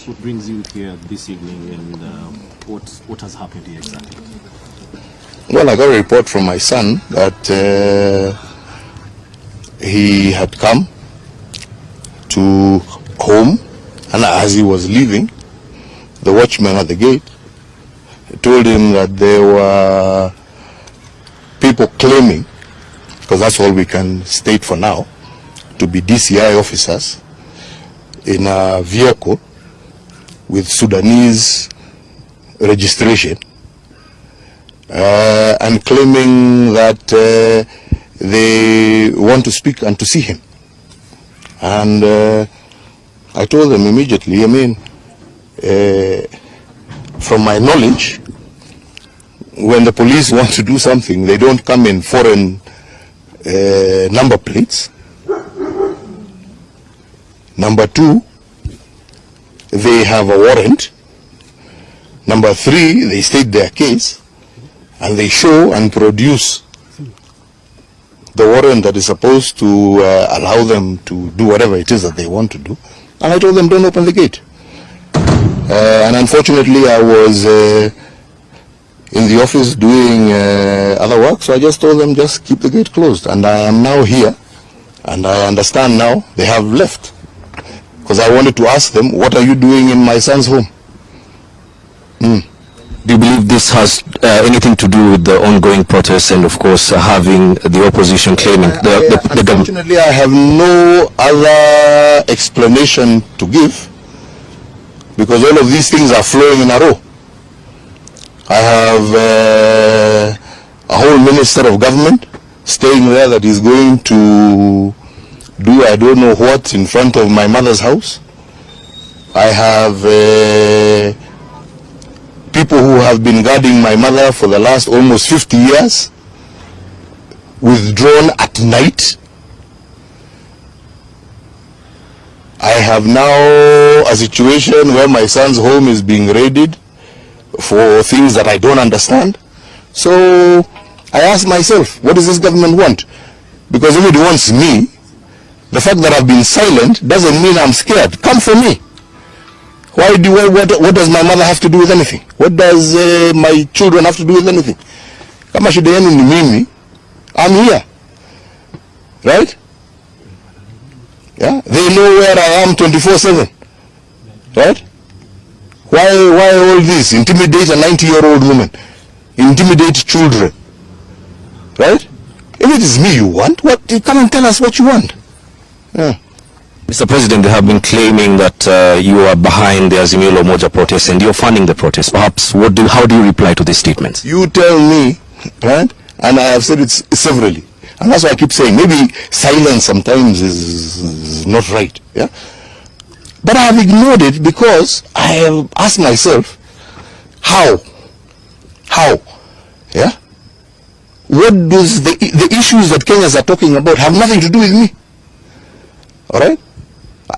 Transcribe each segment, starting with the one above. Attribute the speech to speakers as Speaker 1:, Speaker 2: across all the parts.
Speaker 1: What brings you here this evening, and what has happened here exactly?
Speaker 2: Well, I got a report from my son that he had come to home, and as he was leaving, the watchman at the gate told him that there were people claiming, because that's all we can state for now, to be DCI officers in a vehicle with Sudanese registration, and claiming that they want to speak and to see him. And I told them immediately, I mean, from my knowledge, when the police want to do something, they don't come in foreign number plates. Number two, they have a warrant. Number three, they state their case, and they show and produce the warrant that is supposed to allow them to do whatever it is that they want to do. And I told them, don't open the gate. And unfortunately, I was in the office doing other work, so I just told them, just keep the gate closed. And I am now here, and I understand now they have left. Because I wanted to ask them, what are you doing in my son's home?
Speaker 3: Do you believe this has anything to do with the ongoing protests and, of course, having the opposition claiming the government?
Speaker 2: Unfortunately, I have no other explanation to give, because all of these things are flowing in a row. I have a whole minister of government staying there that is going to do I don't know what in front of my mother's house. I have people who have been guarding my mother for the last almost 50 years, withdrawn at night. I have now a situation where my son's home is being raided for things that I don't understand. So I ask myself, what does this government want? Because if it wants me, the fact that I've been silent doesn't mean I'm scared. Come for me. What does my mother have to do with anything? What does my children have to do with anything? Kama shida yenu ni mimi, I'm here. Right? Yeah? They know where I am 24/7. Right? Why all this? Intimidate a 90-year-old woman. Intimidate children. Right? If it is me you want, come and tell us what you want. Yeah.
Speaker 3: Mr. President, they have been claiming that you are behind the Azimio la Umoja protests and you're funding the protests. Perhaps, how do you reply to these statements?
Speaker 2: You tell me, right? And I have said it severally. And that's why I keep saying, maybe silence sometimes is not right. Yeah? But I have ignored it because I have asked myself, how? Yeah? What does the issues that Kenyans are talking about have nothing to do with me? All right?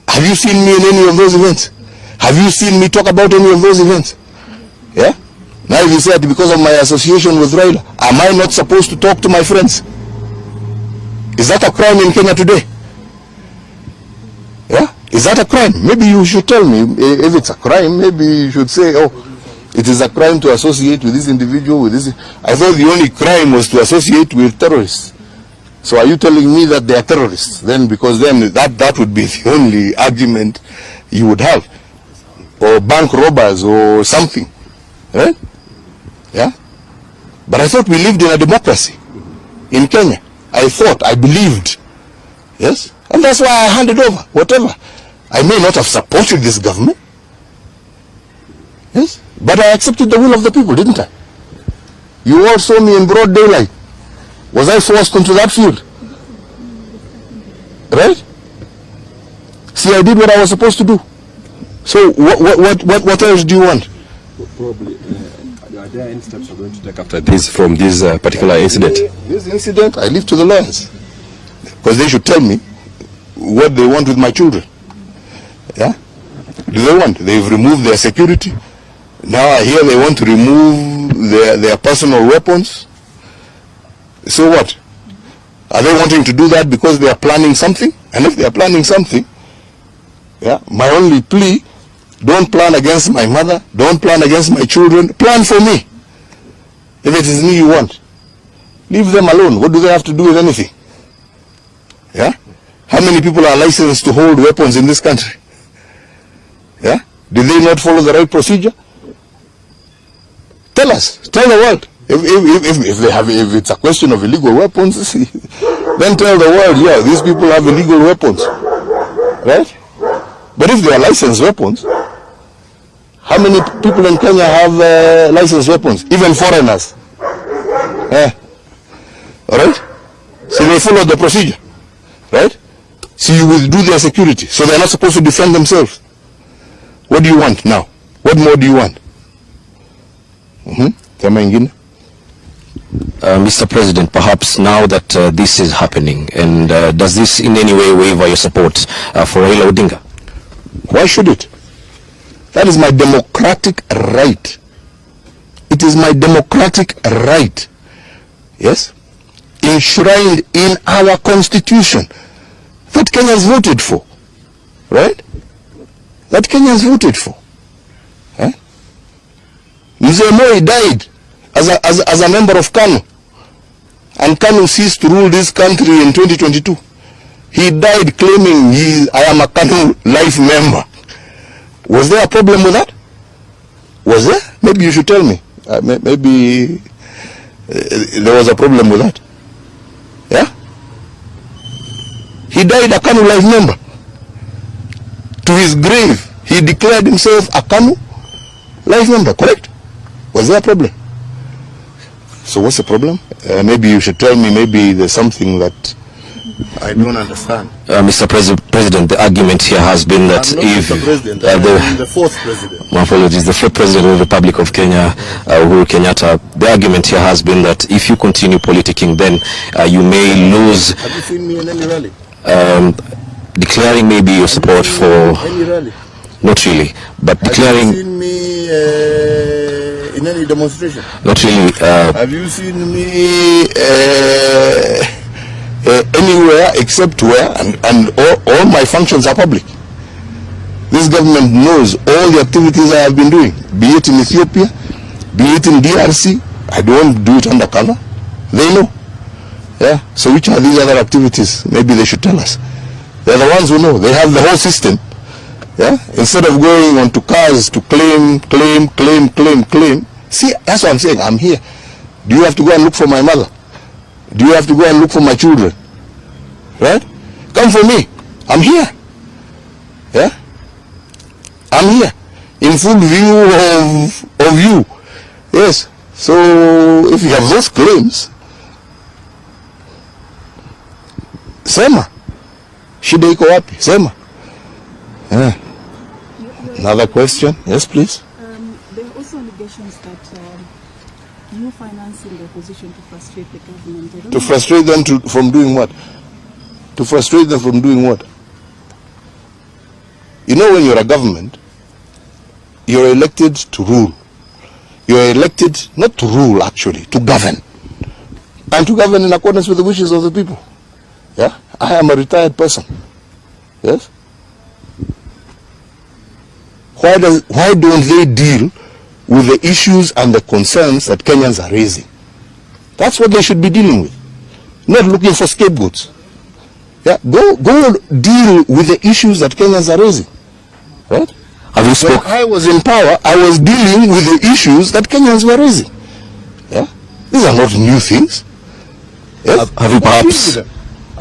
Speaker 2: Have you seen me in any of those events? Have you seen me talk about any of those events? Yeah? Now if you say that because of my association with Raila, am I not supposed to talk to my friends? Is that a crime in Kenya today? Yeah? Is that a crime? Maybe you should tell me. If it's a crime, maybe you should say, oh, it is a crime to associate with this individual, with this. I thought the only crime was to associate with terrorists. So are you telling me that they are terrorists? Then, because then that would be the only argument you would have. Or bank robbers or something. Right? Yeah? But I thought we lived in a democracy in Kenya. I believed. Yes? And that's why I handed over, whatever. I may not have supported this government. Yes? But I accepted the will of the people, didn't I? You all saw me in broad daylight. Was I forced into that field? Right? See, I did what I was supposed to do. So what else do you want?
Speaker 4: Probably, are there any steps you're going to take after this from this particular incident?
Speaker 2: This incident, I leave to the lawyers. Because they should tell me what they want with my children. Yeah? Do they want? They've removed their security. Now I hear they want to remove their personal weapons. So what? Are they wanting to do that because they are planning something? And if they are planning something, yeah, my only plea Don't plan against my mother. Don't plan against my children. Plan for me. If it is me you want, leave them alone. What do they have to do with anything? Yeah? How many people are licensed to hold weapons in this country? Yeah? Did they not follow the right procedure? Tell us. Tell the world. If it's a question of illegal weapons, then tell the world, yeah, these people have illegal weapons. Right? But if they are licensed weapons, how many people in Kenya have licensed weapons? Even foreigners. Alright? So they follow the procedure. Right? So you withdrew their security. So they're not supposed to defend themselves. What do you want now? What more do you want?
Speaker 3: Mr. President, perhaps now that this is happening, and does this in any way waiver your support for Raila Odinga?
Speaker 2: Why should it? That is my democratic right. It is my democratic right. Yes? Enshrined in our constitution that Kenyans voted for. Right? That Kenyans voted for. Mzee Moi died as a member of KANU, and KANU ceased to rule this country in 2022. He died claiming I am a KANU life member. Was there a problem with that? Was there? Maybe you should tell me. Maybe there was a problem with that. Yeah? He died a KANU life member. To his grave, he declared himself a KANU life member, correct? Was there a problem? So what's the problem? Maybe you should tell me, maybe there's something that I don't understand.
Speaker 3: Mr. President, the argument here has been that if
Speaker 2: the fourth president.
Speaker 3: My apologies, the fourth president of the Republic of Kenya, Uhuru Kenyatta, the argument here has been that if you continue politicking, then you may lose.
Speaker 2: Have you seen me in any rally?
Speaker 3: Declaring maybe your support for.
Speaker 2: Any rally?
Speaker 3: Not really, but declaring.
Speaker 2: Have you seen me in any demonstration?
Speaker 3: Not really.
Speaker 2: Have you seen me anywhere except where? And all my functions are public. This government knows all the activities I have been doing, be it in Ethiopia, be it in DRC. I don't do it undercover. They know. Yeah. So which are these other activities? Maybe they should tell us. They're the ones who know. They have the whole system. Yeah. Instead of going onto cars to claim. See, that's what I'm saying. I'm here. Do you have to go and look for my mother? Do you have to go and look for my children? Right? Come for me. I'm here. Yeah? I'm here. In full view of you. Yes. So, if you have those claims, sema. Shida iko wapi? Sema. Yeah. Another question? Yes, please.
Speaker 5: There are also allegations that you financing the opposition to frustrate the government.
Speaker 2: To frustrate them from doing what? To frustrate them from doing what? You know, when you're a government, you're elected to rule. You're elected not to rule, actually, to govern. And to govern in accordance with the wishes of the people. Yeah? I am a retired person. Yes? Why don't they deal with the issues and the concerns that Kenyans are raising? That's what they should be dealing with. Not looking for scapegoats. Yeah, go deal with the issues that Kenyans are raising. Right? When I was in power, I was dealing with the issues that Kenyans were raising. Yeah? These are not new things. Yes?
Speaker 3: Have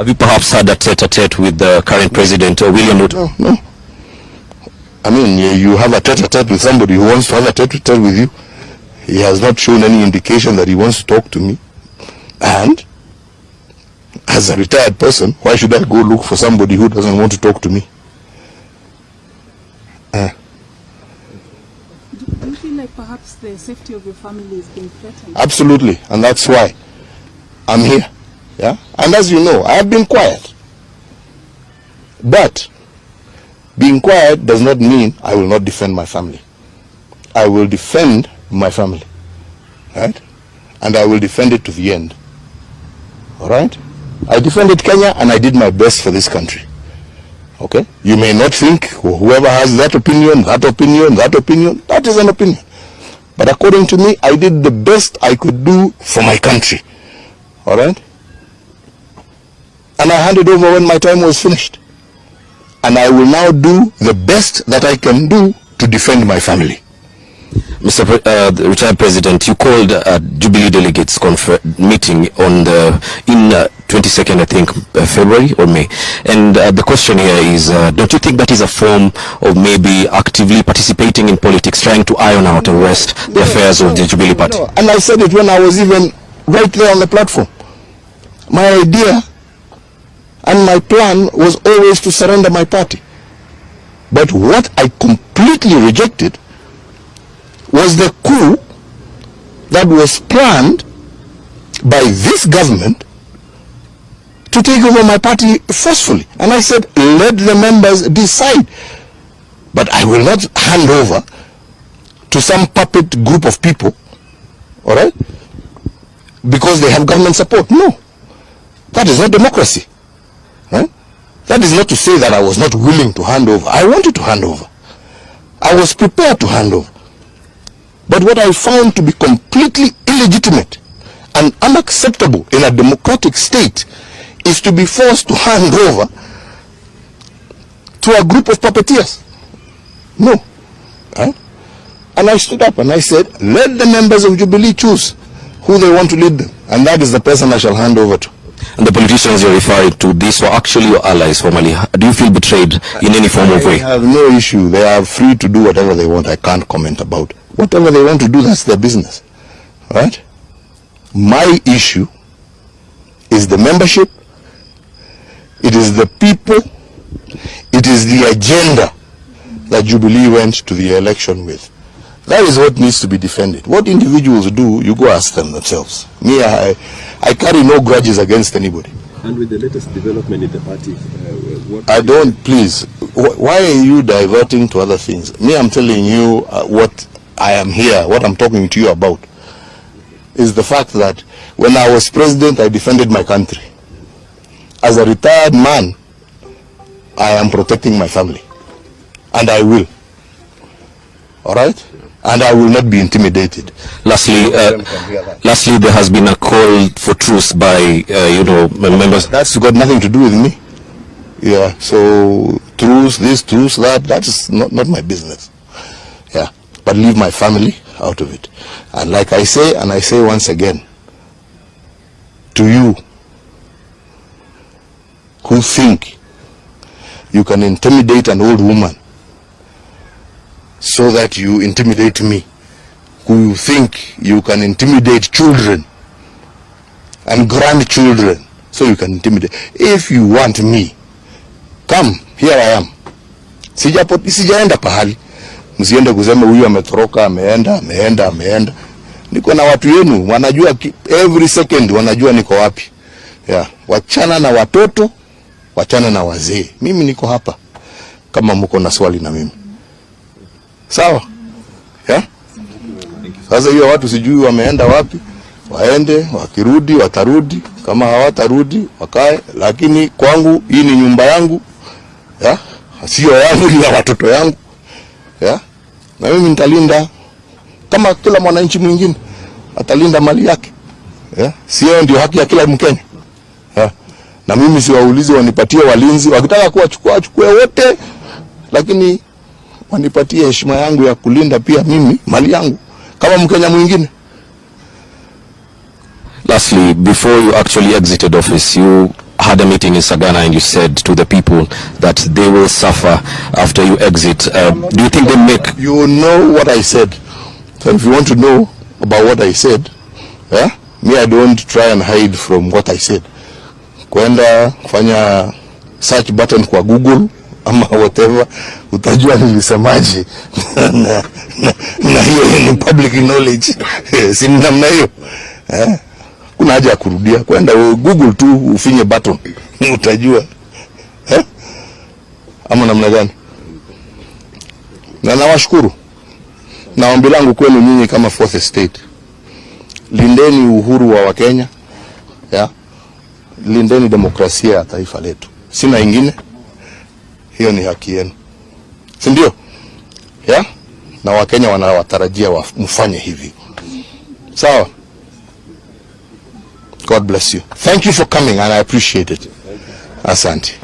Speaker 3: you perhaps had a tete-a-tete with the current president, William Ruto?
Speaker 2: No. I mean, you have a tete-a-tete with somebody who wants to have a tete-a-tete with you. He has not shown any indication that he wants to talk to me. And as a retired person, why should I go look for somebody who doesn't want to talk to me?
Speaker 5: Do you feel like perhaps the safety of your family is being threatened?
Speaker 2: Absolutely, and that's why I'm here. Yeah, and as you know, I have been quiet. But being quiet does not mean I will not defend my family. I will defend my family, right? And I will defend it to the end. All right? I defended Kenya and I did my best for this country. Okay? You may not think, whoever has that opinion, that is an opinion. But according to me, I did the best I could do for my country. All right? And I handed over when my time was finished. And I will now do the best that I can do to defend my family.
Speaker 3: Mr. The retired President, you called a Jubilee delegates meeting on in 22nd, I think, February or May. And the question here is, don't you think that is a form of maybe actively participating in politics, trying to iron out and rest the affairs of the Jubilee Party?
Speaker 2: No. And I said it when I was even right there on the platform. My idea and my plan was always to surrender my party. But what I completely rejected was the coup that was planned by this government to take over my party forcefully. And I said, let the members decide. But I will not hand over to some puppet group of people, all right, because they have government support. No. That is not democracy. Right? That is not to say that I was not willing to hand over. I wanted to hand over. I was prepared to hand over. But what I found to be completely illegitimate and unacceptable in a democratic state is to be forced to hand over to a group of puppeteers. No. Right? And I stood up and I said, let the members of Jubilee choose who they want to lead them. And that is the person I shall hand over to.
Speaker 3: And the politicians you're referring to, these were actually your allies formally. Do you feel betrayed in any form of way?
Speaker 2: I have no issue. They are free to do whatever they want. I can't comment about. Whatever they want to do, that's their business. Right? My issue is the membership. It is the people. It is the agenda that Jubilee went to the election with. That is what needs to be defended. What individuals do, you go ask them themselves. Me, I carry no grudges against anybody.
Speaker 4: And with the latest development in the party, what...
Speaker 2: I don't, please. Why are you diverting to other things? Me, I'm telling you what I am here, what I'm talking to you about, is the fact that when I was president, I defended my country. As a retired man, I am protecting my family. And I will. All right? And I will not be intimidated.
Speaker 3: Lastly, there has been a call for truce by, members.
Speaker 2: That's got nothing to do with me. Yeah, so truce, this, truce, that's not my business. Yeah, but leave my family out of it. And like I say, and I say once again, to you who think you can intimidate an old woman so that you intimidate me, who think you can intimidate children and grandchildren so you can intimidate. If you want me, come, here I am. Sijaenda pahali. Msiende kusema huyu ametoroka, ameenda. Niko na watu yenu, wanajua every second, wanajua niko wapi. Yeah. Wachana na watoto, wachana na wazee. Mimi niko hapa kama mko na swali na mimi. Sawa? Yeah? Sasa hiyo watu sijui wameenda wapi, waende, wakirudi, watarudi, kama hawatarudi, wakae, lakini kwangu, hii ni nyumba yangu, yeah? Sio yangu, ni ya watoto yangu, yeah? Na mimi nitalinda, kama kila mwananchi mwingine, atalinda mali yake, yeah? Sio ndio haki ya kila Mkenya, yeah? Na mimi siwaulize wanipatie walinzi, wakitaka kuwachukua, wachukue wote, lakini wanipatie heshima yangu ya kulinda pia mimi mali yangu kama Mkenya mwingine.
Speaker 3: Lastly, before you actually exited office, you had a meeting in Sagana and you said to the people that they will suffer after you exit. Do you think they make...
Speaker 2: You know what I said. So if you want to know about what I said, yeah? Me, I don't try and hide from what I said. Kwenda kufanya search button kwa Google ama whatever, utajua nilisemaje. Na hiyo ni public knowledge. Si namna hiyo. Kuna haja ya kurudia. Kwenda Google tu ufinye button, utajua. Ama namna gani? Na nawashukuru. Na ombi langu kwenu nyinyi kama fourth estate, lindeni uhuru wa Wakenya, yeah? Lindeni demokrasia ya taifa letu. Sina ingine. hiyo ni haki yenu, si ndio? Yeah? Na Wakenya wanawatarajia mfanye hivi. Sawa? God bless you. Thank you for coming and I appreciate it. Asante.